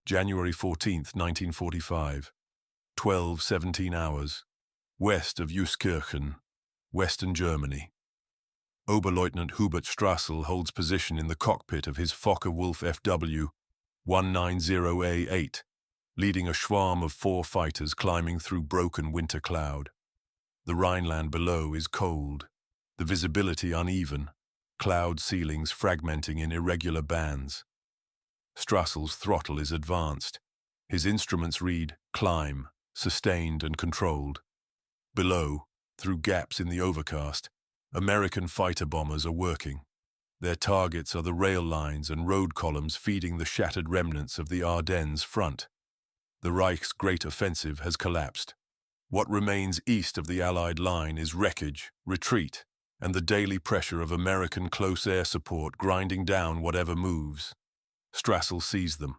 January 14, 1945, 12:17 hours, west of Euskirchen, Western Germany. Oberleutnant Hubert Strassel holds position in the cockpit of his Focke-Wulf FW-190A8, leading a swarm of 4 fighters climbing through broken winter cloud. The Rhineland below is cold, the visibility uneven, cloud ceilings fragmenting in irregular bands. Strassel's throttle is advanced. His instruments read climb, sustained and controlled. Below, through gaps in the overcast, American fighter bombers are working. Their targets are the rail lines and road columns feeding the shattered remnants of the Ardennes front. The Reich's great offensive has collapsed. What remains east of the Allied line is wreckage, retreat, and the daily pressure of American close air support grinding down whatever moves. Strassel sees them.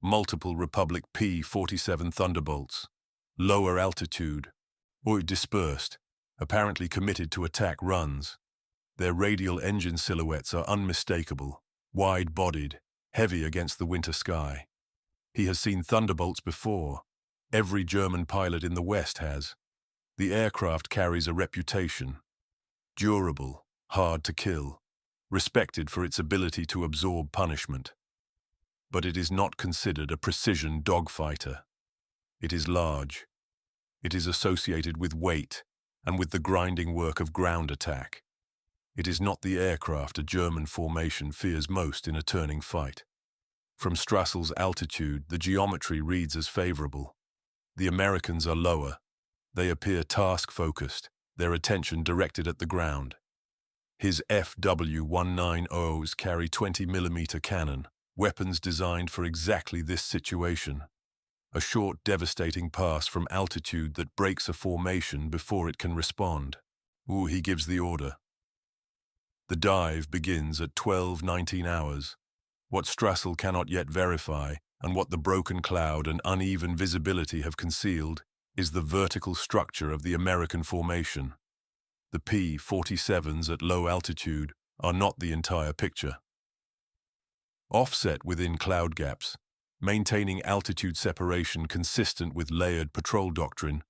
Multiple Republic P-47 Thunderbolts. Lower altitude, or dispersed, apparently committed to attack runs. Their radial engine silhouettes are unmistakable, wide-bodied, heavy against the winter sky. He has seen Thunderbolts before. Every German pilot in the West has. The aircraft carries a reputation. Durable, hard to kill, respected for its ability to absorb punishment. But it is not considered a precision dogfighter. It is large. It is associated with weight and with the grinding work of ground attack. It is not the aircraft a German formation fears most in a turning fight. From Strassel's altitude, the geometry reads as favorable. The Americans are lower. They appear task-focused, their attention directed at the ground. His FW-190s carry 20mm cannon, weapons designed for exactly this situation. A short, devastating pass from altitude that breaks a formation before it can respond. He gives the order. The dive begins at 12:19 hours. What Strassel cannot yet verify, and what the broken cloud and uneven visibility have concealed, is the vertical structure of the American formation. The P-47s at low altitude are not the entire picture. Offset within cloud gaps, maintaining altitude separation consistent with layered patrol doctrine,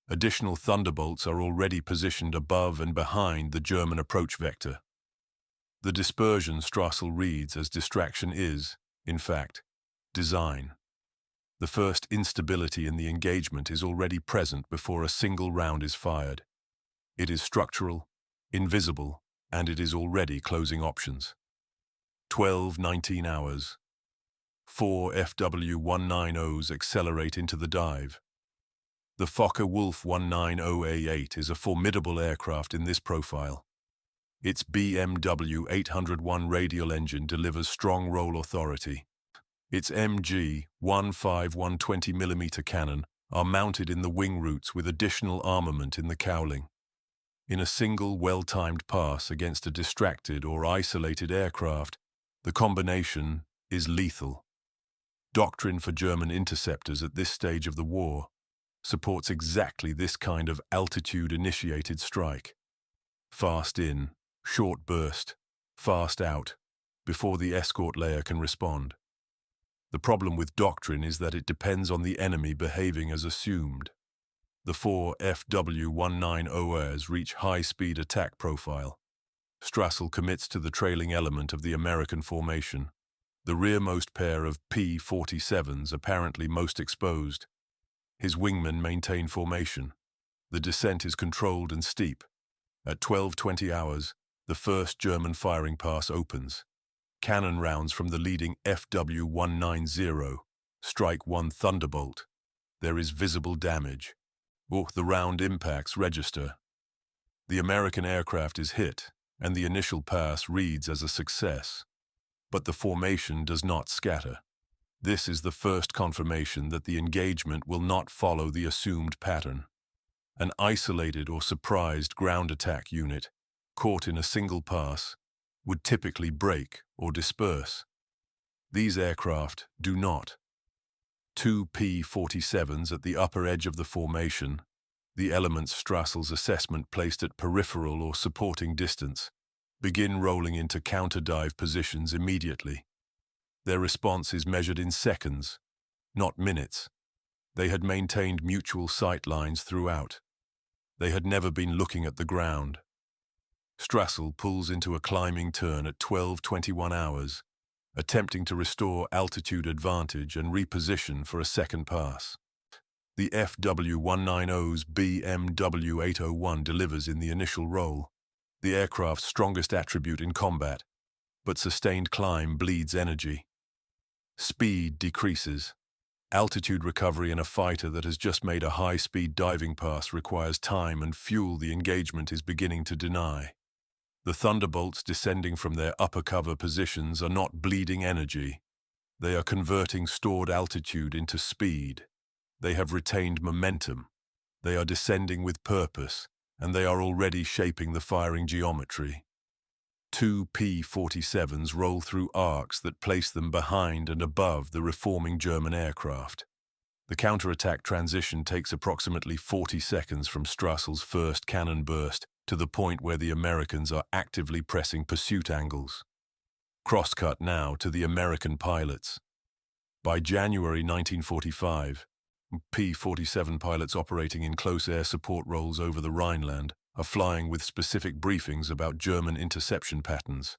additional Thunderbolts are already positioned above and behind the German approach vector. The dispersion Strassel reads as distraction is, in fact, design. The first instability in the engagement is already present before a single round is fired. It is structural, invisible, and it is already closing options. 12:19 hours. 4 FW-190s accelerate into the dive. The Focke-Wulf 190A8 is a formidable aircraft in this profile. Its BMW 801 radial engine delivers strong roll authority. Its MG 151 cannon are mounted in the wing roots with additional armament in the cowling. In a single well-timed pass against a distracted or isolated aircraft, the combination is lethal. Doctrine for German interceptors at this stage of the war supports exactly this kind of altitude-initiated strike. Fast in, short burst, fast out, before the escort layer can respond. The problem with doctrine is that it depends on the enemy behaving as assumed. The 4 FW-190s reach high-speed attack profile. Strassel commits to the trailing element of the American formation, the rearmost pair of P-47s apparently most exposed. His wingmen maintain formation. The descent is controlled and steep. At 12:20 hours, the first German firing pass opens. Cannon rounds from the leading FW-190 strike one Thunderbolt. There is visible damage. The round impacts register. The American aircraft is hit, and the initial pass reads as a success. But the formation does not scatter. This is the first confirmation that the engagement will not follow the assumed pattern. An isolated or surprised ground attack unit, caught in a single pass, would typically break or disperse. These aircraft do not. 2 P-47s at the upper edge of the formation, the elements Strassel's assessment placed at peripheral or supporting distance, begin rolling into counter-dive positions immediately. Their response is measured in seconds. not minutes. They had maintained mutual sight lines throughout. They had never been looking at the ground. Strassel pulls into a climbing turn at 12:21 hours, attempting to restore altitude advantage and reposition for a second pass. The FW-190's BMW 801 delivers in the initial roll, the aircraft's strongest attribute in combat, but sustained climb bleeds energy. Speed decreases. Altitude recovery in a fighter that has just made a high-speed diving pass requires time and fuel the engagement is beginning to deny. The Thunderbolts descending from their upper cover positions are not bleeding energy. They are converting stored altitude into speed. They have retained momentum. They are descending with purpose, and they are already shaping the firing geometry. Two P-47s roll through arcs that place them behind and above the reforming German aircraft. The counterattack transition takes approximately 40 seconds from Strassel's first cannon burst to the point where the Americans are actively pressing pursuit angles. Crosscut now to the American pilots. By January 1945, P-47 pilots operating in close air support roles over the Rhineland are flying with specific briefings about German interception patterns.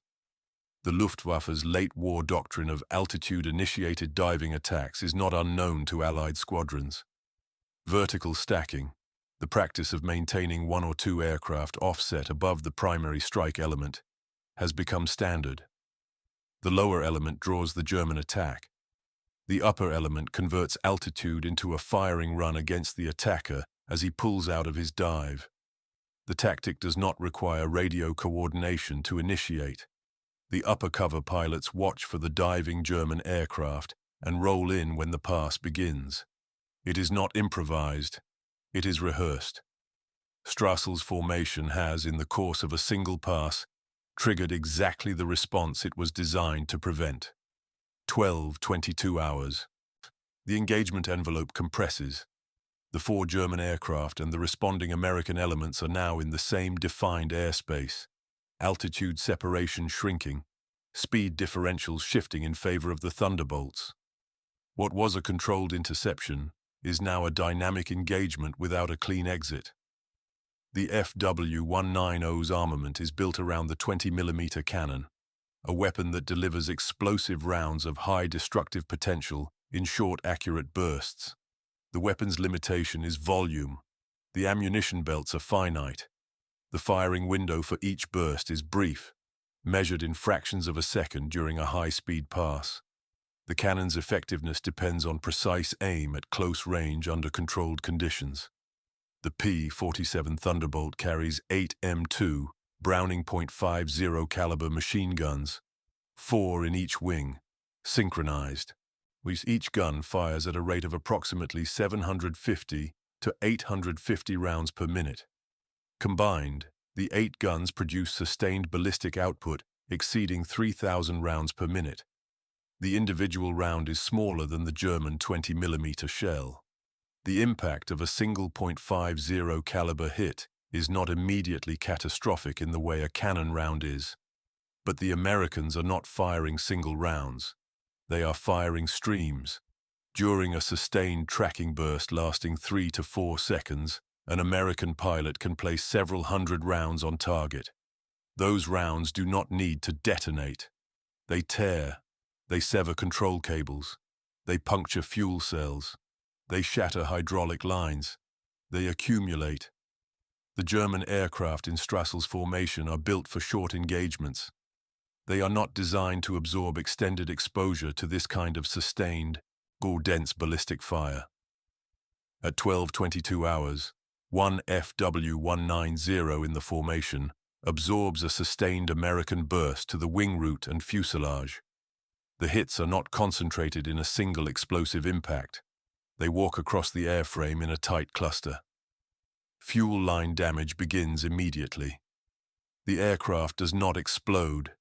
The Luftwaffe's late war doctrine of altitude-initiated diving attacks is not unknown to Allied squadrons. Vertical stacking, the practice of maintaining one or two aircraft offset above the primary strike element, has become standard. The lower element draws the German attack. The upper element converts altitude into a firing run against the attacker as he pulls out of his dive. The tactic does not require radio coordination to initiate. The upper cover pilots watch for the diving German aircraft and roll in when the pass begins. It is not improvised. It is rehearsed. Strassel's formation has, in the course of a single pass, triggered exactly the response it was designed to prevent. 12:22 hours. The engagement envelope compresses. The four German aircraft and the responding American elements are now in the same defined airspace. Altitude separation shrinking, speed differentials shifting in favor of the Thunderbolts. What was a controlled interception is now a dynamic engagement without a clean exit. The FW-190's armament is built around the 20mm cannon, a weapon that delivers explosive rounds of high destructive potential in short, accurate bursts. The weapon's limitation is volume. The ammunition belts are finite. The firing window for each burst is brief, measured in fractions of a second during a high-speed pass. The cannon's effectiveness depends on precise aim at close range under controlled conditions. The P-47 Thunderbolt carries 8 M2 Browning .50 caliber machine guns, 4 in each wing, synchronized, which each gun fires at a rate of approximately 750 to 850 rounds per minute. Combined, the 8 guns produce sustained ballistic output exceeding 3,000 rounds per minute. The individual round is smaller than the German 20mm shell. The impact of a single .50 caliber hit is not immediately catastrophic in the way a cannon round is. But the Americans are not firing single rounds. They are firing streams. During a sustained tracking burst lasting 3 to 4 seconds, an American pilot can place several hundred rounds on target. Those rounds do not need to detonate. They tear. They sever control cables. They puncture fuel cells. They shatter hydraulic lines. They accumulate. The German aircraft in Strassel's formation are built for short engagements. They are not designed to absorb extended exposure to this kind of sustained or dense ballistic fire. At 12:22 hours, one FW-190 in the formation absorbs a sustained American burst to the wing root and fuselage. The hits are not concentrated in a single explosive impact. They walk across the airframe in a tight cluster. Fuel line damage begins immediately. The aircraft does not explode.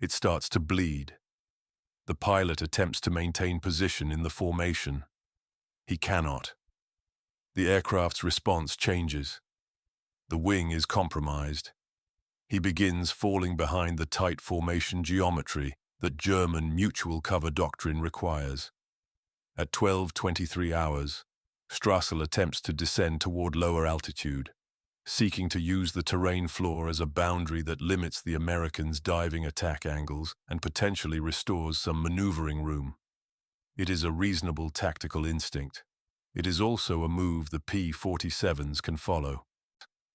It starts to bleed. The pilot attempts to maintain position in the formation. He cannot. The aircraft's response changes. The wing is compromised. He begins falling behind the tight formation geometry that German mutual cover doctrine requires. At 12:23 hours, Strassel attempts to descend toward lower altitude, seeking to use the terrain floor as a boundary that limits the Americans' diving attack angles and potentially restores some maneuvering room. It is a reasonable tactical instinct. It is also a move the P-47s can follow.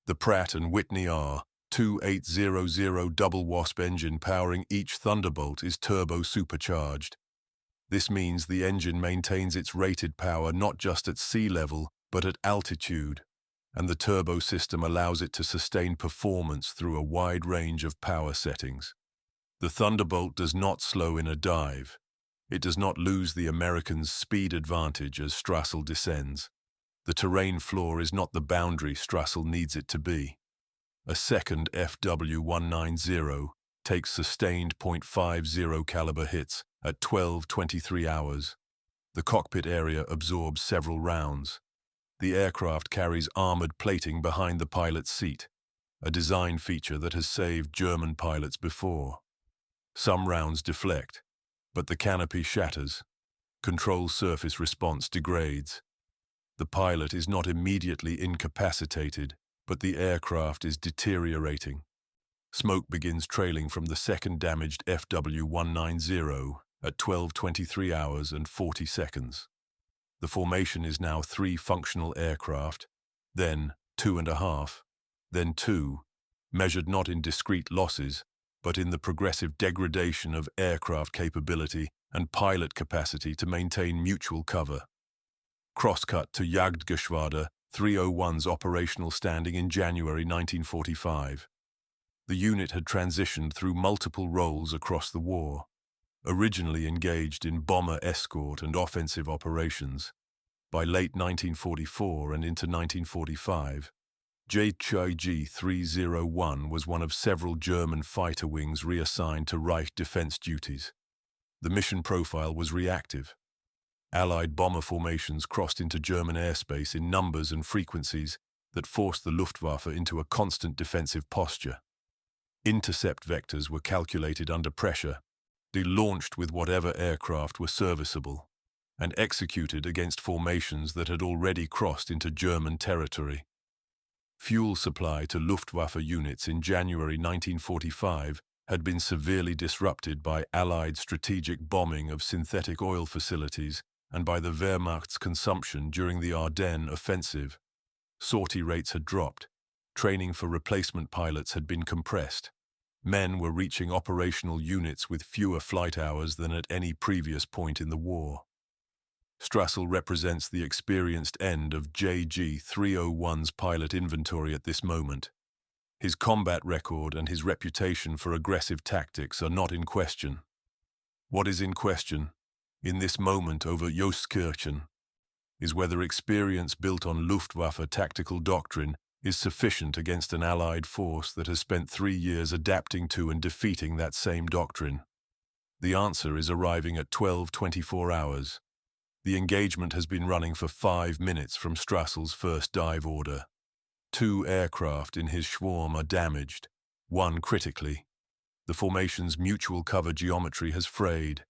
The Pratt & Whitney R2800 double Wasp engine powering each Thunderbolt is turbo-supercharged. This means the engine maintains its rated power not just at sea level, but at altitude, and the turbo system allows it to sustain performance through a wide range of power settings. The Thunderbolt does not slow in a dive. It does not lose the Americans' speed advantage as Strassel descends. The terrain floor is not the boundary Strassel needs it to be. A second FW-190 takes sustained .50 caliber hits at 12:23 hours. The cockpit area absorbs several rounds. The aircraft carries armored plating behind the pilot's seat, a design feature that has saved German pilots before. Some rounds deflect, but the canopy shatters. Control surface response degrades. The pilot is not immediately incapacitated, but the aircraft is deteriorating. Smoke begins trailing from the second damaged FW-190 at 12:23 hours and 40 seconds. The formation is now 3 functional aircraft, then 2.5, then 2, measured not in discrete losses, but in the progressive degradation of aircraft capability and pilot capacity to maintain mutual cover. Crosscut to Jagdgeschwader 301's operational standing in January 1945. The unit had transitioned through multiple roles across the war, originally engaged in bomber escort and offensive operations. By late 1944 and into 1945, JG 301 was one of several German fighter wings reassigned to Reich defense duties. The mission profile was reactive. Allied bomber formations crossed into German airspace in numbers and frequencies that forced the Luftwaffe into a constant defensive posture. Intercept vectors were calculated under pressure, launched with whatever aircraft were serviceable, and executed against formations that had already crossed into German territory. Fuel supply to Luftwaffe units in January 1945 had been severely disrupted by Allied strategic bombing of synthetic oil facilities and by the Wehrmacht's consumption during the Ardennes offensive. Sortie rates had dropped. Training for replacement pilots had been compressed. Men were reaching operational units with fewer flight hours than at any previous point in the war. Strassel represents the experienced end of JG 301's pilot inventory at this moment. His combat record and his reputation for aggressive tactics are not in question. What is in question, in this moment over Jostkirchen, is whether experience built on Luftwaffe tactical doctrine is sufficient against an Allied force that has spent 3 years adapting to and defeating that same doctrine. The answer is arriving at 12:24 hours. The engagement has been running for 5 minutes from Strassel's first dive order. 2 aircraft in his swarm are damaged, 1 critically. The formation's mutual cover geometry has frayed.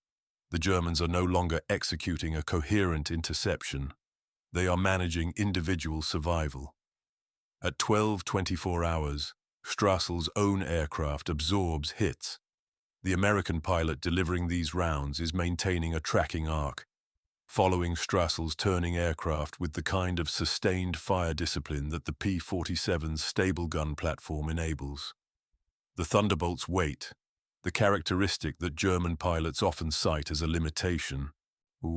The Germans are no longer executing a coherent interception. They are managing individual survival. At 12:24 hours, Strassel's own aircraft absorbs hits. The American pilot delivering these rounds is maintaining a tracking arc, following Strassel's turning aircraft with the kind of sustained fire discipline that the P-47's stable gun platform enables. The Thunderbolt's weight, the characteristic that German pilots often cite as a limitation,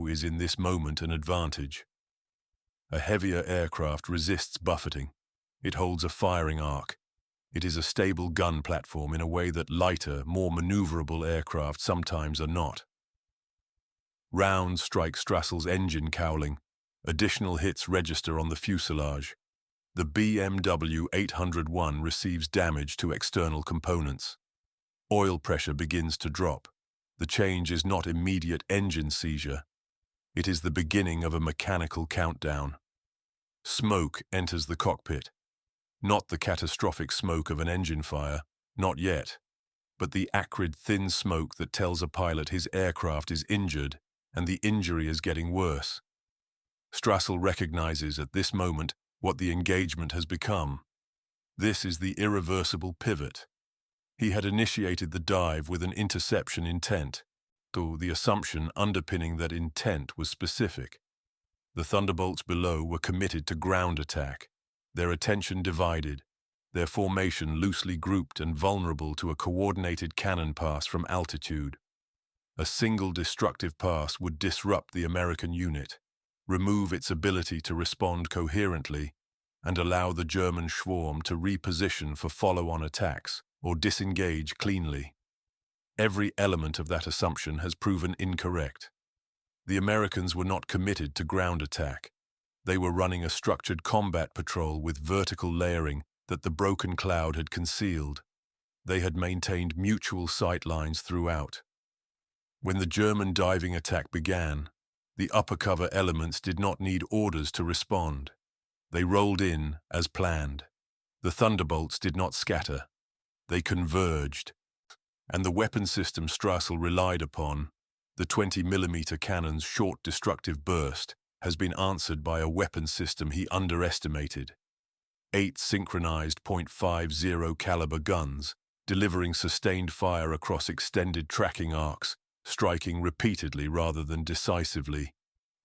is in this moment an advantage. A heavier aircraft resists buffeting. It holds a firing arc. It is a stable gun platform in a way that lighter, more maneuverable aircraft sometimes are not. Rounds strike Strassel's engine cowling. Additional hits register on the fuselage. The BMW 801 receives damage to external components. Oil pressure begins to drop. The change is not immediate engine seizure. It is the beginning of a mechanical countdown. Smoke enters the cockpit. Not the catastrophic smoke of an engine fire, not yet, but the acrid, thin smoke that tells a pilot his aircraft is injured and the injury is getting worse. Strassel recognizes at this moment what the engagement has become. This is the irreversible pivot. He had initiated the dive with an interception intent, though the assumption underpinning that intent was specific. The Thunderbolts below were committed to ground attack, their attention divided, their formation loosely grouped and vulnerable to a coordinated cannon pass from altitude. A single destructive pass would disrupt the American unit, remove its ability to respond coherently, and allow the German swarm to reposition for follow-on attacks or disengage cleanly. Every element of that assumption has proven incorrect. The Americans were not committed to ground attack. They were running a structured combat patrol with vertical layering that the broken cloud had concealed. They had maintained mutual sight lines throughout. When the German diving attack began, the upper cover elements did not need orders to respond. They rolled in as planned. The Thunderbolts did not scatter. They converged. And the weapon system Strassel relied upon, the 20mm cannon's short destructive burst, has been answered by a weapon system he underestimated. 8 synchronized .50 caliber guns, delivering sustained fire across extended tracking arcs, striking repeatedly rather than decisively,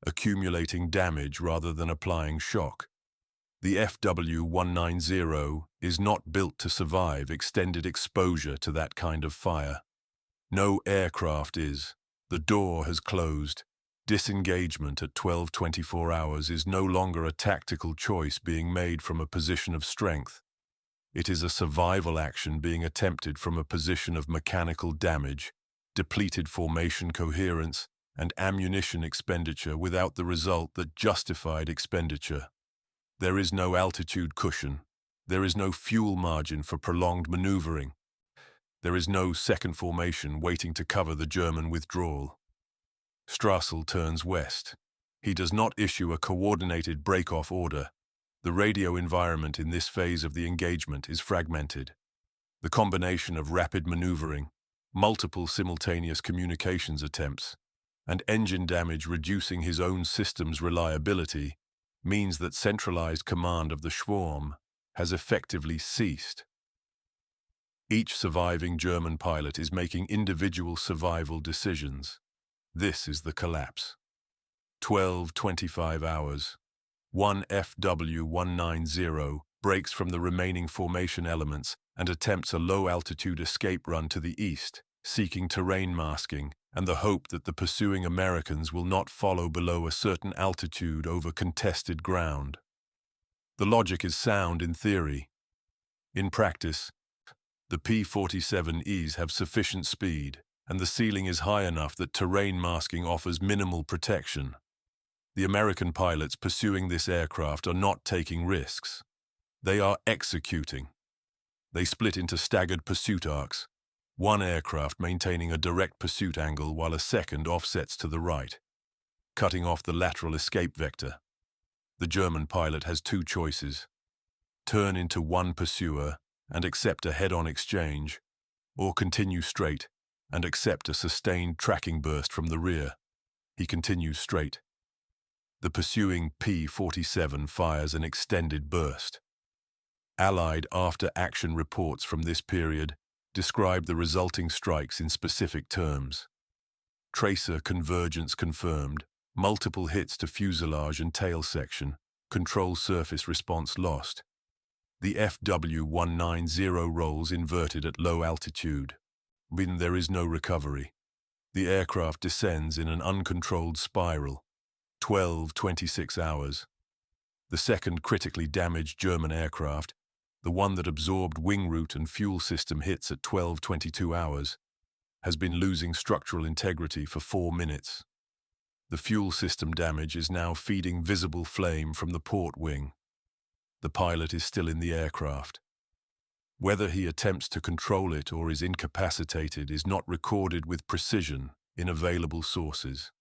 accumulating damage rather than applying shock. The FW-190 is not built to survive extended exposure to that kind of fire. No aircraft is. The door has closed. Disengagement at 12:24 hours is no longer a tactical choice being made from a position of strength. It is a survival action being attempted from a position of mechanical damage, depleted formation coherence, and ammunition expenditure without the result that justified expenditure. There is no altitude cushion. There is no fuel margin for prolonged maneuvering. There is no second formation waiting to cover the German withdrawal. Strassel turns west. He does not issue a coordinated break-off order. The radio environment in this phase of the engagement is fragmented. The combination of rapid maneuvering, multiple simultaneous communications attempts, and engine damage reducing his own system's reliability means that centralized command of the swarm has effectively ceased. Each surviving German pilot is making individual survival decisions. This is the collapse. 12:25 hours. One FW-190 breaks from the remaining formation elements and attempts a low-altitude escape run to the east, seeking terrain masking and the hope that the pursuing Americans will not follow below a certain altitude over contested ground. The logic is sound in theory. In practice, the P-47Es have sufficient speed, and the ceiling is high enough that terrain masking offers minimal protection. The American pilots pursuing this aircraft are not taking risks. They are executing. They split into staggered pursuit arcs, one aircraft maintaining a direct pursuit angle while a second offsets to the right, cutting off the lateral escape vector. The German pilot has two choices: turn into one pursuer and accept a head-on exchange, or continue straight and accept a sustained tracking burst from the rear. He continues straight. The pursuing P-47 fires an extended burst. Allied after-action reports from this period describe the resulting strikes in specific terms. Tracer convergence confirmed, multiple hits to fuselage and tail section, control surface response lost. The FW-190 rolls inverted at low altitude. When there is no recovery, the aircraft descends in an uncontrolled spiral. 12:26 hours. The second critically damaged German aircraft, the one that absorbed wing root and fuel system hits at 12:22 hours, has been losing structural integrity for 4 minutes. The fuel system damage is now feeding visible flame from the port wing. The pilot is still in the aircraft. Whether he attempts to control it or is incapacitated is not recorded with precision in available sources.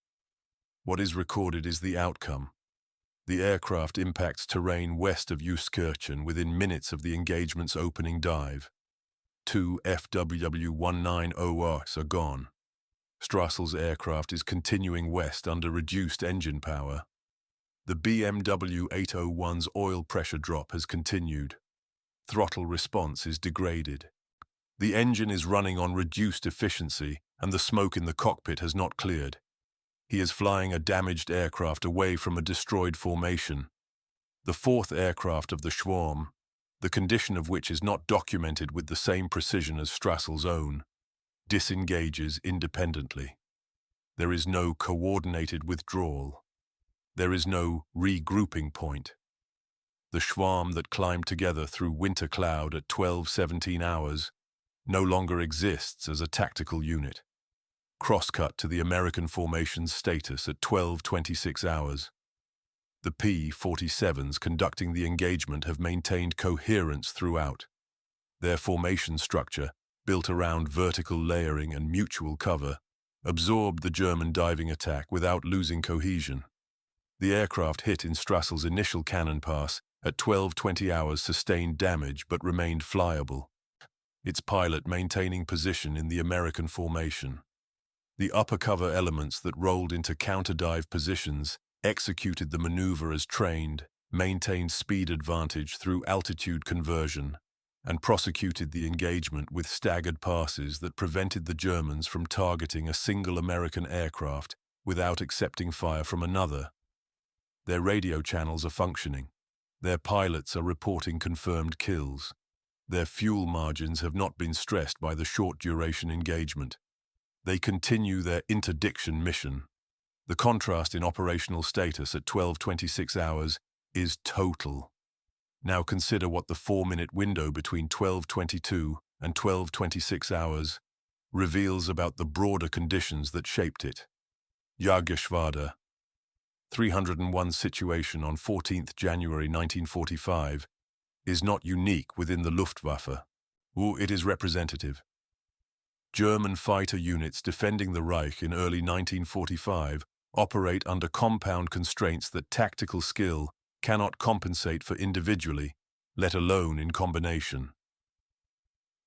What is recorded is the outcome. The aircraft impacts terrain west of Euskirchen within minutes of the engagement's opening dive. 2 FW-190Os are gone. Strassel's aircraft is continuing west under reduced engine power. The BMW 801's oil pressure drop has continued. Throttle response is degraded. The engine is running on reduced efficiency, and the smoke in the cockpit has not cleared. He is flying a damaged aircraft away from a destroyed formation. The fourth aircraft of the swarm, the condition of which is not documented with the same precision as Strassel's own, disengages independently. There is no coordinated withdrawal. There is no regrouping point. The swarm that climbed together through winter cloud at 12:17 hours no longer exists as a tactical unit. Crosscut to the American formation's status at 12:26 hours. The P-47s conducting the engagement have maintained coherence throughout. Their formation structure, built around vertical layering and mutual cover, absorbed the German diving attack without losing cohesion. The aircraft hit in Strassel's initial cannon pass at 12:20 hours sustained damage but remained flyable, its pilot maintaining position in the American formation. The upper cover elements that rolled into counter-dive positions executed the maneuver as trained, maintained speed advantage through altitude conversion, and prosecuted the engagement with staggered passes that prevented the Germans from targeting a single American aircraft without accepting fire from another. Their radio channels are functioning. Their pilots are reporting confirmed kills. Their fuel margins have not been stressed by the short-duration engagement. They continue their interdiction mission. The contrast in operational status at 12:26 hours is total. Now consider what the 4-minute window between 12:22 and 12:26 hours reveals about the broader conditions that shaped it. Jagdgeschwader 301 situation on 14th January 1945 is not unique within the Luftwaffe. It is representative. German fighter units defending the Reich in early 1945 operate under compound constraints that tactical skill cannot compensate for individually, let alone in combination.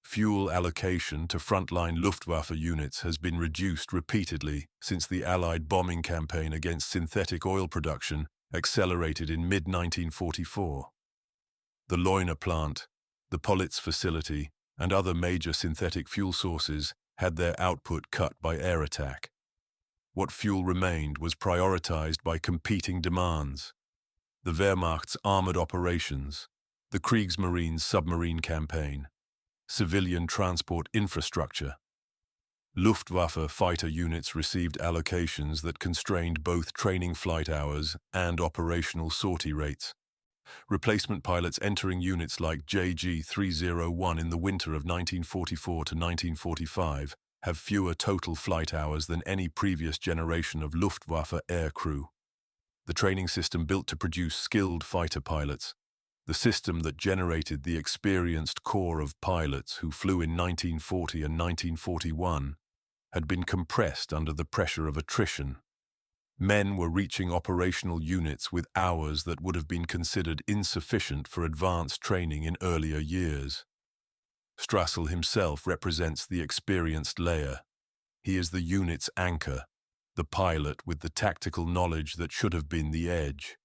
Fuel allocation to frontline Luftwaffe units has been reduced repeatedly since the Allied bombing campaign against synthetic oil production accelerated in mid-1944. The Leuna plant, the Politz facility, and other major synthetic fuel sources had their output cut by air attack. What fuel remained was prioritized by competing demands. The Wehrmacht's armored operations, the Kriegsmarine's submarine campaign, civilian transport infrastructure. Luftwaffe fighter units received allocations that constrained both training flight hours and operational sortie rates. Replacement pilots entering units like JG-301 in the winter of 1944 to 1945 have fewer total flight hours than any previous generation of Luftwaffe air crew. The training system built to produce skilled fighter pilots, the system that generated the experienced corps of pilots who flew in 1940 and 1941, had been compressed under the pressure of attrition. Men were reaching operational units with hours that would have been considered insufficient for advanced training in earlier years. Strassel himself represents the experienced layer. He is the unit's anchor, the pilot with the tactical knowledge that should have been the edge.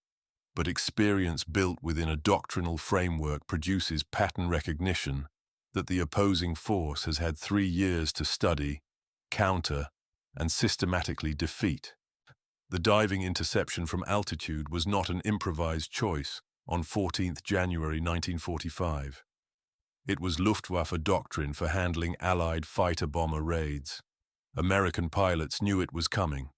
But experience built within a doctrinal framework produces pattern recognition that the opposing force has had 3 years to study, counter, and systematically defeat. The diving interception from altitude was not an improvised choice on 14th January 1945. It was Luftwaffe doctrine for handling Allied fighter-bomber raids. American pilots knew it was coming.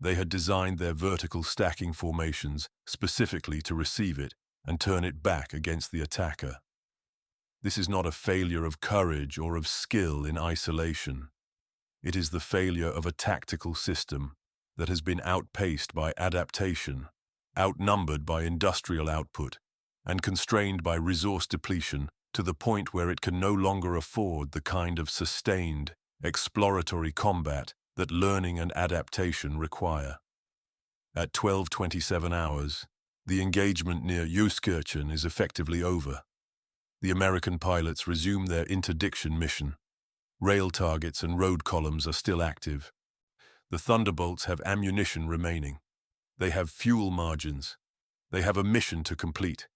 They had designed their vertical stacking formations specifically to receive it and turn it back against the attacker. This is not a failure of courage or of skill in isolation. It is the failure of a tactical system that has been outpaced by adaptation, outnumbered by industrial output, and constrained by resource depletion to the point where it can no longer afford the kind of sustained, exploratory combat that learning and adaptation require. At 12:27 hours, the engagement near Euskirchen is effectively over. The American pilots resume their interdiction mission. Rail targets and road columns are still active. The Thunderbolts have ammunition remaining. They have fuel margins. They have a mission to complete,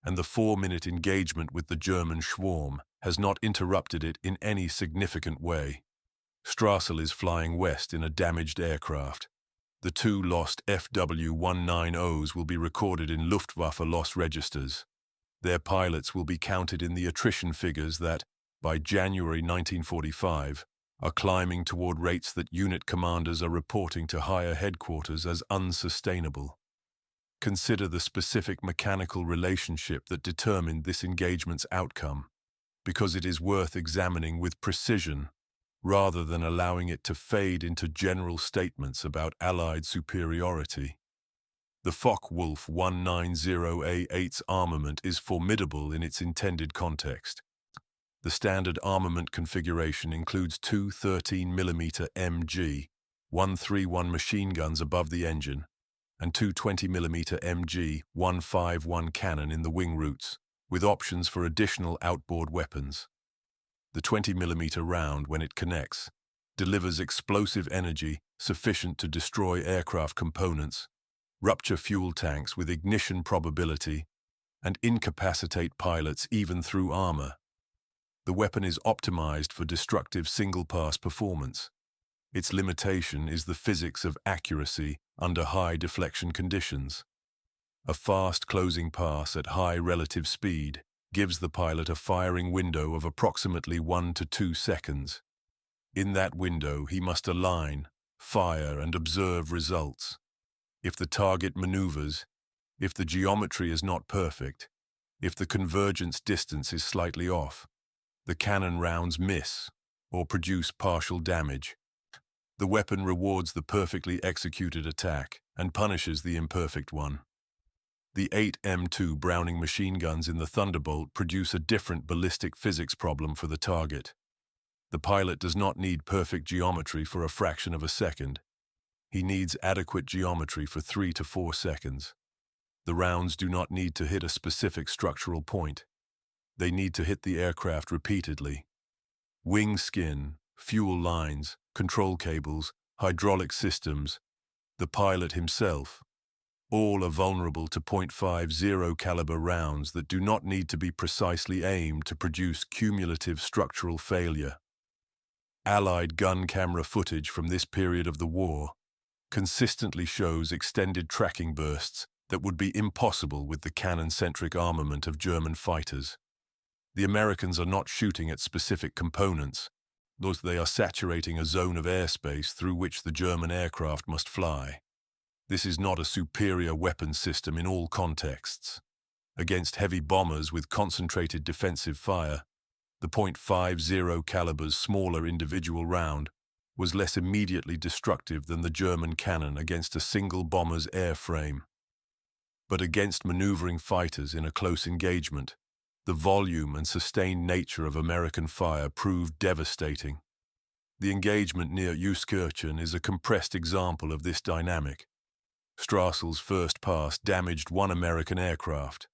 and the 4-minute engagement with the German swarm has not interrupted it in any significant way. Strassel is flying west in a damaged aircraft. The 2 lost FW-190s will be recorded in Luftwaffe loss registers. Their pilots will be counted in the attrition figures that, by January 1945, are climbing toward rates that unit commanders are reporting to higher headquarters as unsustainable. Consider the specific mechanical relationship that determined this engagement's outcome, because it is worth examining with precision rather than allowing it to fade into general statements about Allied superiority. The Focke-Wulf 190A8's armament is formidable in its intended context. The standard armament configuration includes 2 13mm MG 131 machine guns above the engine and 2 20mm MG 151 cannon in the wing roots, with options for additional outboard weapons. The 20mm round, when it connects, delivers explosive energy sufficient to destroy aircraft components, rupture fuel tanks with ignition probability, and incapacitate pilots even through armor. The weapon is optimized for destructive single-pass performance. Its limitation is the physics of accuracy under high deflection conditions. A fast closing pass at high relative speed gives the pilot a firing window of approximately 1 to 2 seconds. In that window, he must align, fire, and observe results. If the target maneuvers, if the geometry is not perfect, if the convergence distance is slightly off, the cannon rounds miss or produce partial damage. The weapon rewards the perfectly executed attack and punishes the imperfect one. The 8 M2 Browning machine guns in the Thunderbolt produce a different ballistic physics problem for the target. The pilot does not need perfect geometry for a fraction of a second. He needs adequate geometry for 3 to 4 seconds. The rounds do not need to hit a specific structural point. They need to hit the aircraft repeatedly. Wing skin, fuel lines, control cables, hydraulic systems, the pilot himself, all are vulnerable to .50 caliber rounds that do not need to be precisely aimed to produce cumulative structural failure. Allied gun camera footage from this period of the war consistently shows extended tracking bursts that would be impossible with the cannon-centric armament of German fighters. The Americans are not shooting at specific components, though they are saturating a zone of airspace through which the German aircraft must fly. This is not a superior weapons system in all contexts. Against heavy bombers with concentrated defensive fire, the .50 caliber's smaller individual round was less immediately destructive than the German cannon against a single bomber's airframe. But against maneuvering fighters in a close engagement, the volume and sustained nature of American fire proved devastating. The engagement near Euskirchen is a compressed example of this dynamic. Strassel's first pass damaged 1 American aircraft.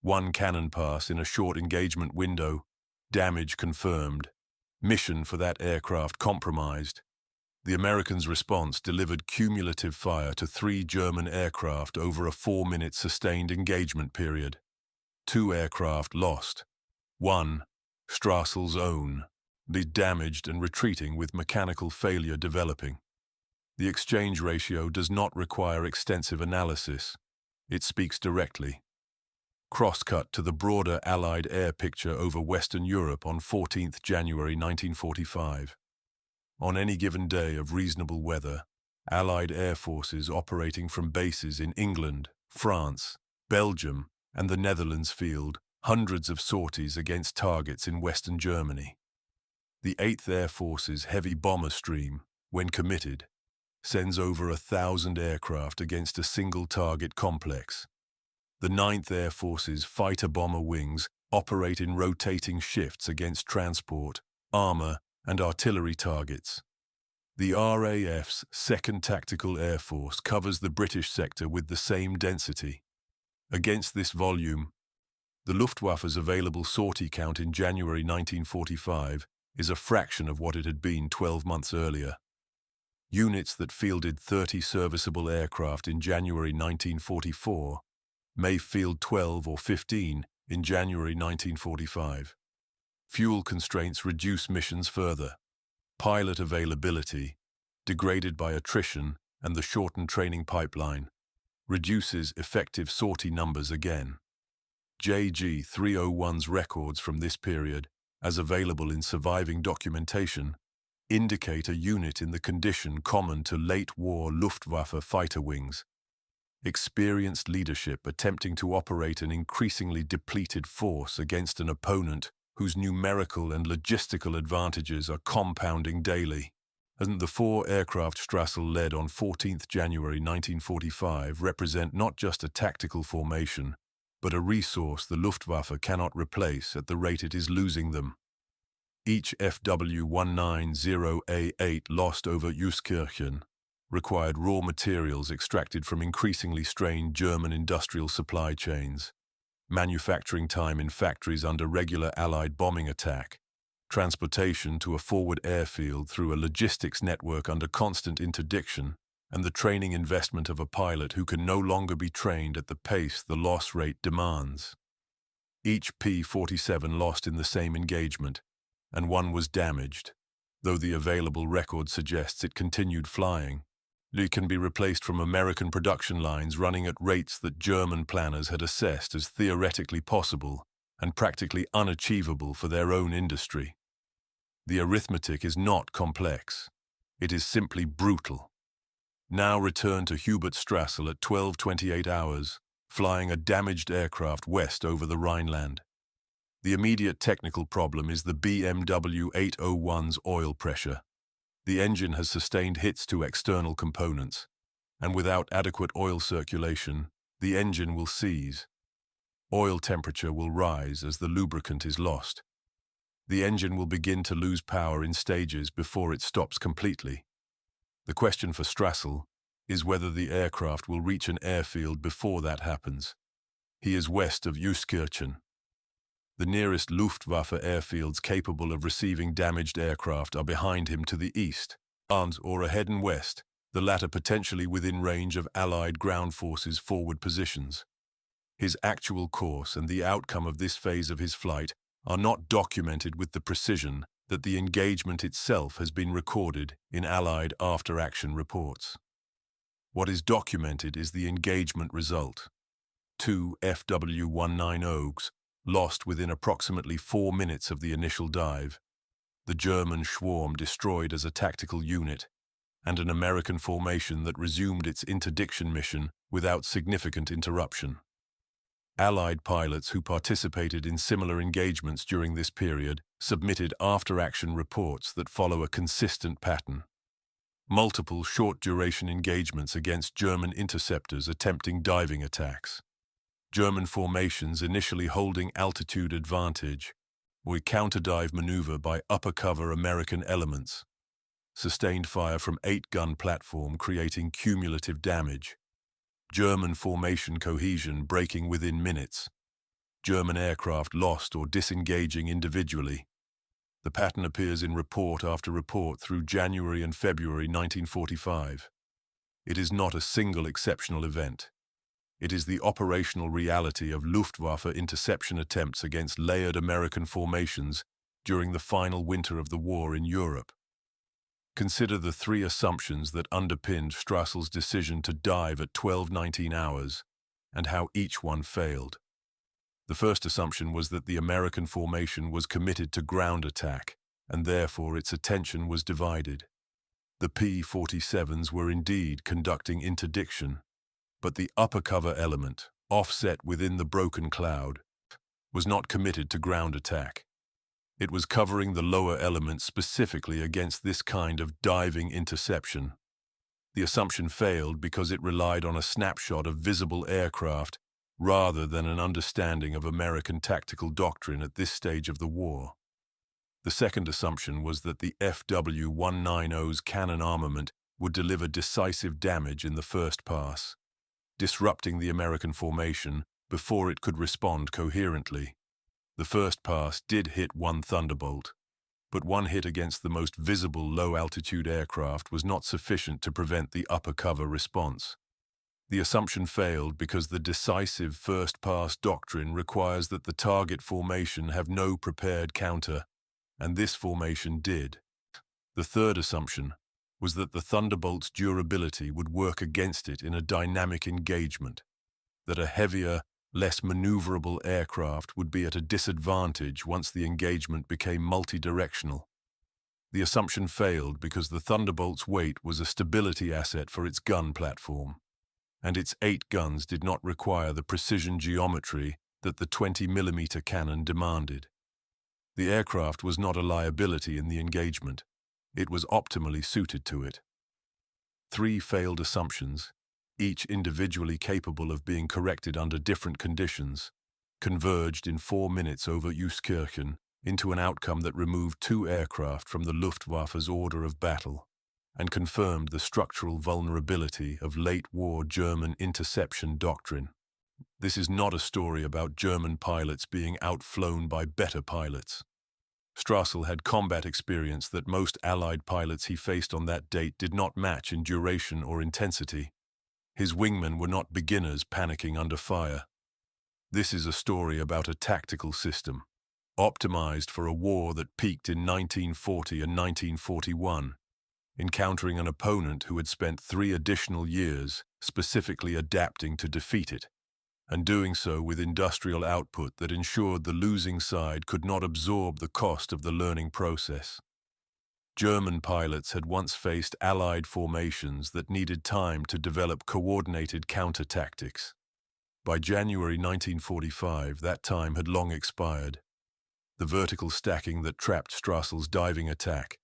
1 cannon pass in a short engagement window, damage confirmed. Mission for that aircraft compromised. The Americans' response delivered cumulative fire to 3 German aircraft over a 4-minute sustained engagement period. 2 aircraft lost. 1, Strassel's own, be damaged and retreating with mechanical failure developing. The exchange ratio does not require extensive analysis. It speaks directly. Crosscut to the broader Allied air picture over Western Europe on 14th January 1945. On any given day of reasonable weather, Allied air forces operating from bases in England, France, Belgium, and the Netherlands field hundreds of sorties against targets in Western Germany. The 8th Air Force's heavy bomber stream, when committed, sends over 1,000 aircraft against a single target complex. The 9th Air Force's fighter bomber wings operate in rotating shifts against transport, armor, and artillery targets. The RAF's 2nd Tactical Air Force covers the British sector with the same density. Against this volume, the Luftwaffe's available sortie count in January 1945 is a fraction of what it had been 12 months earlier. Units that fielded 30 serviceable aircraft in January 1944 may field 12 or 15 in January 1945. Fuel constraints reduce missions further. Pilot availability, degraded by attrition and the shortened training pipeline, reduces effective sortie numbers again. JG 301's records from this period, as available in surviving documentation, indicate a unit in the condition common to late-war Luftwaffe fighter wings. Experienced leadership attempting to operate an increasingly depleted force against an opponent whose numerical and logistical advantages are compounding daily. And the 4 aircraft Strassel led on 14th January 1945 represent not just a tactical formation, but a resource the Luftwaffe cannot replace at the rate it is losing them. Each FW190A8 lost over Euskirchen required raw materials extracted from increasingly strained German industrial supply chains, manufacturing time in factories under regular Allied bombing attack, transportation to a forward airfield through a logistics network under constant interdiction, and the training investment of a pilot who can no longer be trained at the pace the loss rate demands. Each P-47 lost in the same engagement, and one was damaged, though the available record suggests it continued flying. It can be replaced from American production lines running at rates that German planners had assessed as theoretically possible and practically unachievable for their own industry. The arithmetic is not complex. It is simply brutal. Now return to Hubert Strassel at 12:28 hours, flying a damaged aircraft west over the Rhineland. The immediate technical problem is the BMW 801's oil pressure. The engine has sustained hits to external components, and without adequate oil circulation, the engine will seize. Oil temperature will rise as the lubricant is lost. The engine will begin to lose power in stages before it stops completely. The question for Strassel is whether the aircraft will reach an airfield before that happens. He is west of Euskirchen. The nearest Luftwaffe airfields capable of receiving damaged aircraft are behind him to the east, or ahead and west, the latter potentially within range of Allied ground forces' forward positions. His actual course and the outcome of this phase of his flight are not documented with the precision that the engagement itself has been recorded in Allied after-action reports. What is documented is the engagement result. 2 FW-190s lost within approximately 4 minutes of the initial dive, the German Schwarm destroyed as a tactical unit, and an American formation that resumed its interdiction mission without significant interruption. Allied pilots who participated in similar engagements during this period submitted after-action reports that follow a consistent pattern. Multiple short-duration engagements against German interceptors attempting diving attacks. German formations initially holding altitude advantage, or a counter-dive maneuver by upper-cover American elements. Sustained fire from 8-gun platform creating cumulative damage. German formation cohesion breaking within minutes. German aircraft lost or disengaging individually. The pattern appears in report after report through January and February 1945. It is not a single exceptional event. It is the operational reality of Luftwaffe interception attempts against layered American formations during the final winter of the war in Europe. Consider the 3 assumptions that underpinned Strassel's decision to dive at 12:19 hours and how each one failed. The first assumption was that the American formation was committed to ground attack, and therefore its attention was divided. The P-47s were indeed conducting interdiction, but the upper cover element, offset within the broken cloud, was not committed to ground attack. It was covering the lower element specifically against this kind of diving interception. The assumption failed because it relied on a snapshot of visible aircraft rather than an understanding of American tactical doctrine at this stage of the war. The second assumption was that the FW-190's cannon armament would deliver decisive damage in the first pass, disrupting the American formation before it could respond coherently. The first pass did hit 1 Thunderbolt, but one hit against the most visible low-altitude aircraft was not sufficient to prevent the upper cover response. The assumption failed because the decisive first-pass doctrine requires that the target formation have no prepared counter, and this formation did. The third assumption was that the Thunderbolt's durability would work against it in a dynamic engagement, that a heavier, less maneuverable aircraft would be at a disadvantage once the engagement became multi-directional. The assumption failed because the Thunderbolt's weight was a stability asset for its gun platform, and its 8 guns did not require the precision geometry that the 20mm cannon demanded. The aircraft was not a liability in the engagement. It was optimally suited to it. 3 failed assumptions, each individually capable of being corrected under different conditions, converged in 4 minutes over Euskirchen into an outcome that removed 2 aircraft from the Luftwaffe's order of battle and confirmed the structural vulnerability of late-war German interception doctrine. This is not a story about German pilots being outflown by better pilots. Strassel had combat experience that most Allied pilots he faced on that date did not match in duration or intensity. His wingmen were not beginners panicking under fire. This is a story about a tactical system, optimized for a war that peaked in 1940 and 1941, encountering an opponent who had spent 3 additional years specifically adapting to defeat it, and doing so with industrial output that ensured the losing side could not absorb the cost of the learning process. German pilots had once faced Allied formations that needed time to develop coordinated counter-tactics. By January 1945, that time had long expired. The vertical stacking that trapped Strassel's diving attack,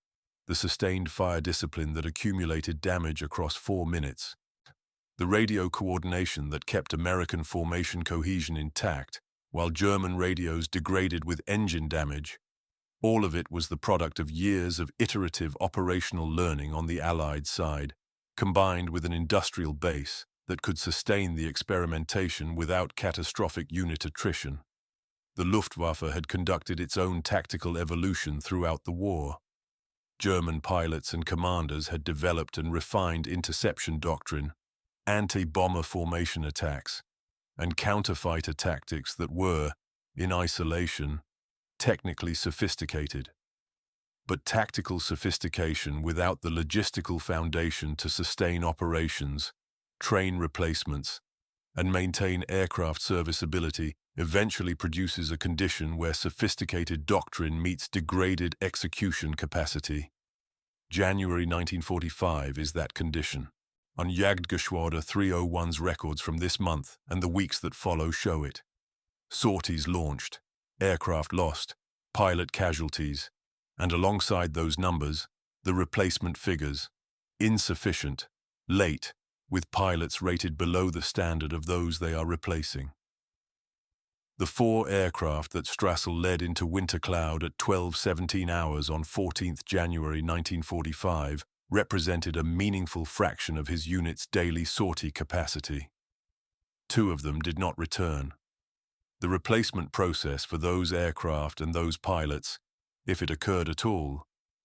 the sustained fire discipline that accumulated damage across 4 minutes, the radio coordination that kept American formation cohesion intact while German radios degraded with engine damage, all of it was the product of years of iterative operational learning on the Allied side, combined with an industrial base that could sustain the experimentation without catastrophic unit attrition. The Luftwaffe had conducted its own tactical evolution throughout the war. German pilots and commanders had developed and refined interception doctrine, anti-bomber formation attacks, and counterfighter tactics that were, in isolation, technically sophisticated. But tactical sophistication without the logistical foundation to sustain operations, train replacements, and maintain aircraft serviceability eventually produces a condition where sophisticated doctrine meets degraded execution capacity. January 1945 is that condition. On Jagdgeschwader 301's records from this month and the weeks that follow show it. Sorties launched, aircraft lost, pilot casualties, and alongside those numbers, the replacement figures, insufficient, late, with pilots rated below the standard of those they are replacing. The 4 aircraft that Strassel led into winter cloud at 12:17 hours on 14th January 1945 represented a meaningful fraction of his unit's daily sortie capacity. 2 of them did not return. The replacement process for those aircraft and those pilots, if it occurred at all,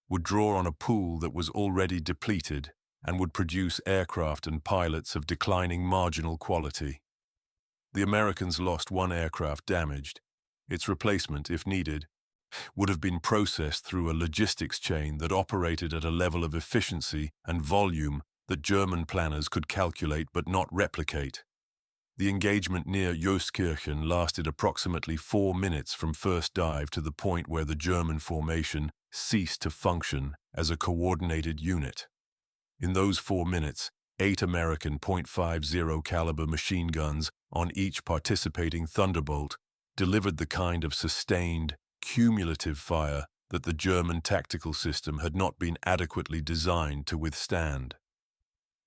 would draw on a pool that was already depleted and would produce aircraft and pilots of declining marginal quality. The Americans lost 1 aircraft damaged. Its replacement, if needed, would have been processed through a logistics chain that operated at a level of efficiency and volume that German planners could calculate but not replicate. The engagement near Euskirchen lasted approximately 4 minutes from first dive to the point where the German formation ceased to function as a coordinated unit. In those 4 minutes, 8 American .50 caliber machine guns on each participating Thunderbolt delivered the kind of sustained, cumulative fire that the German tactical system had not been adequately designed to withstand.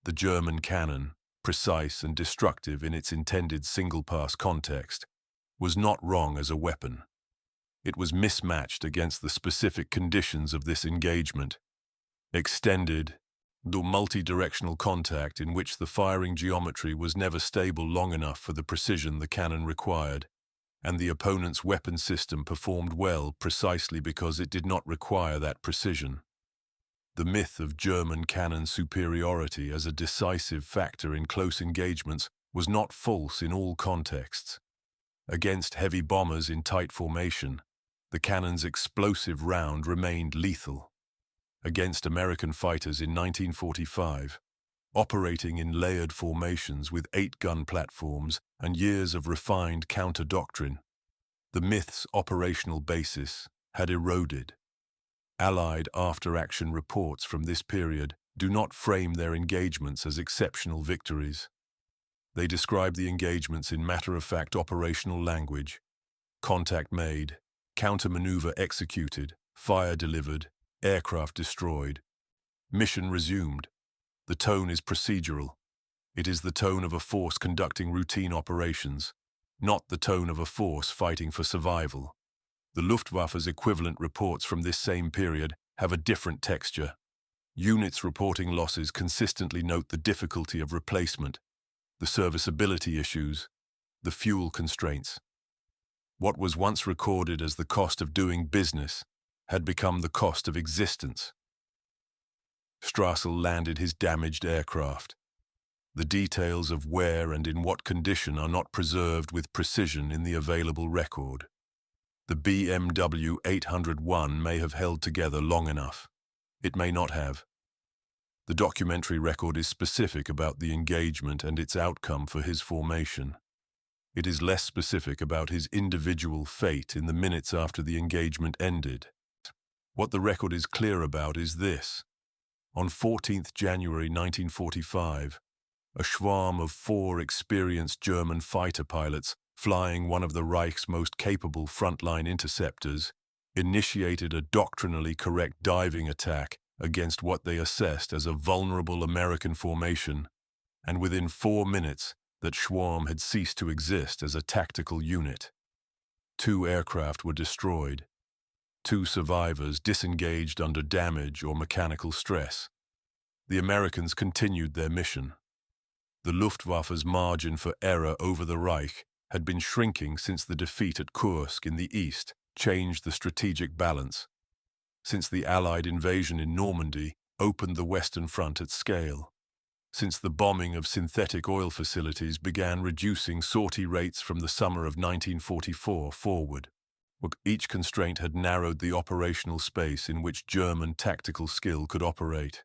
The German cannon, precise and destructive in its intended single-pass context, was not wrong as a weapon. It was mismatched against the specific conditions of this engagement. Extended, though multi-directional contact in which the firing geometry was never stable long enough for the precision the cannon required, and the opponent's weapon system performed well precisely because it did not require that precision. The myth of German cannon superiority as a decisive factor in close engagements was not false in all contexts. Against heavy bombers in tight formation, the cannon's explosive round remained lethal. Against American fighters in 1945, operating in layered formations with 8-gun platforms and years of refined counter-doctrine, the myth's operational basis had eroded. Allied after-action reports from this period do not frame their engagements as exceptional victories. They describe the engagements in matter-of-fact operational language: contact made, counter-maneuver executed, fire delivered, aircraft destroyed, mission resumed. The tone is procedural. It is the tone of a force conducting routine operations, not the tone of a force fighting for survival. The Luftwaffe's equivalent reports from this same period have a different texture. Units reporting losses consistently note the difficulty of replacement, the serviceability issues, the fuel constraints. What was once recorded as the cost of doing business had become the cost of existence. Strassel landed his damaged aircraft. The details of where and in what condition are not preserved with precision in the available record. The BMW 801 may have held together long enough. It may not have. The documentary record is specific about the engagement and its outcome for his formation. It is less specific about his individual fate in the minutes after the engagement ended. What the record is clear about is this. On 14th January 1945, a swarm of 4 experienced German fighter pilots flying one of the Reich's most capable frontline interceptors initiated a doctrinally correct diving attack against what they assessed as a vulnerable American formation, and within 4 minutes that swarm had ceased to exist as a tactical unit. 2 aircraft were destroyed. 2 survivors disengaged under damage or mechanical stress. The Americans continued their mission. The Luftwaffe's margin for error over the Reich had been shrinking since the defeat at Kursk in the east changed the strategic balance, since the Allied invasion in Normandy opened the Western Front at scale, since the bombing of synthetic oil facilities began reducing sortie rates from the summer of 1944 forward. Each constraint had narrowed the operational space in which German tactical skill could operate.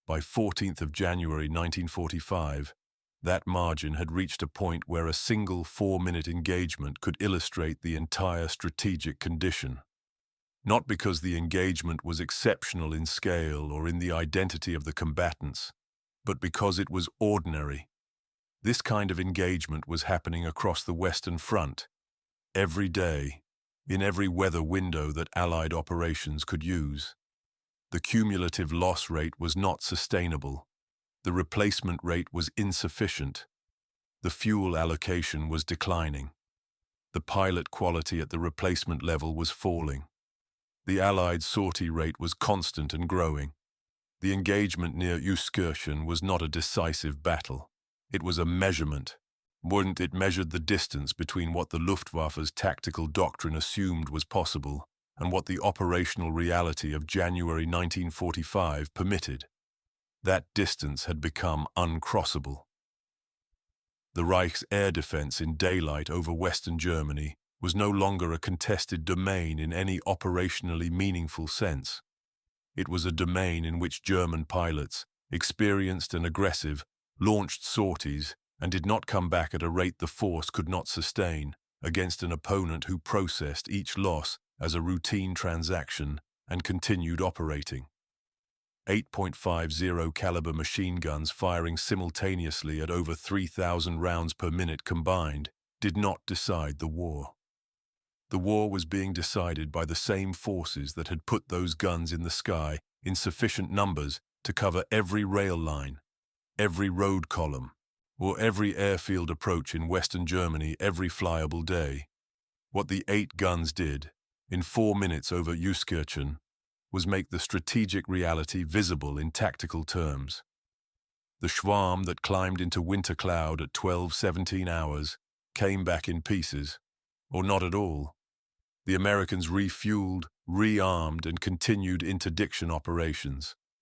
By 14th of January 1945, that margin had reached a point where a single 4-minute engagement could illustrate the entire strategic condition. Not because the engagement was exceptional in scale or in the identity of the combatants, but because it was ordinary. This kind of engagement was happening across the Western Front, every day, in every weather window that Allied operations could use. The cumulative loss rate was not sustainable. The replacement rate was insufficient. The fuel allocation was declining. The pilot quality at the replacement level was falling. The Allied sortie rate was constant and growing. The engagement near Euskirchen was not a decisive battle. It was a measurement. It measured the distance between what the Luftwaffe's tactical doctrine assumed was possible and what the operational reality of January 1945 permitted. That distance had become uncrossable. The Reich's air defense in daylight over Western Germany was no longer a contested domain in any operationally meaningful sense. It was a domain in which German pilots, experienced and aggressive, launched sorties and did not come back at a rate the force could not sustain against an opponent who processed each loss as a routine transaction and continued operating. 8.50 caliber machine guns firing simultaneously at over 3,000 rounds per minute combined did not decide the war. The war was being decided by the same forces that had put those guns in the sky in sufficient numbers to cover every rail line, every road column, or every airfield approach in Western Germany every flyable day. What the 8 guns did, in 4 minutes over Euskirchen, was make the strategic reality visible in tactical terms. The Schwarm that climbed into winter cloud at 12-17 hours came back in pieces. or not at all. The Americans refueled, rearmed, and continued interdiction operations.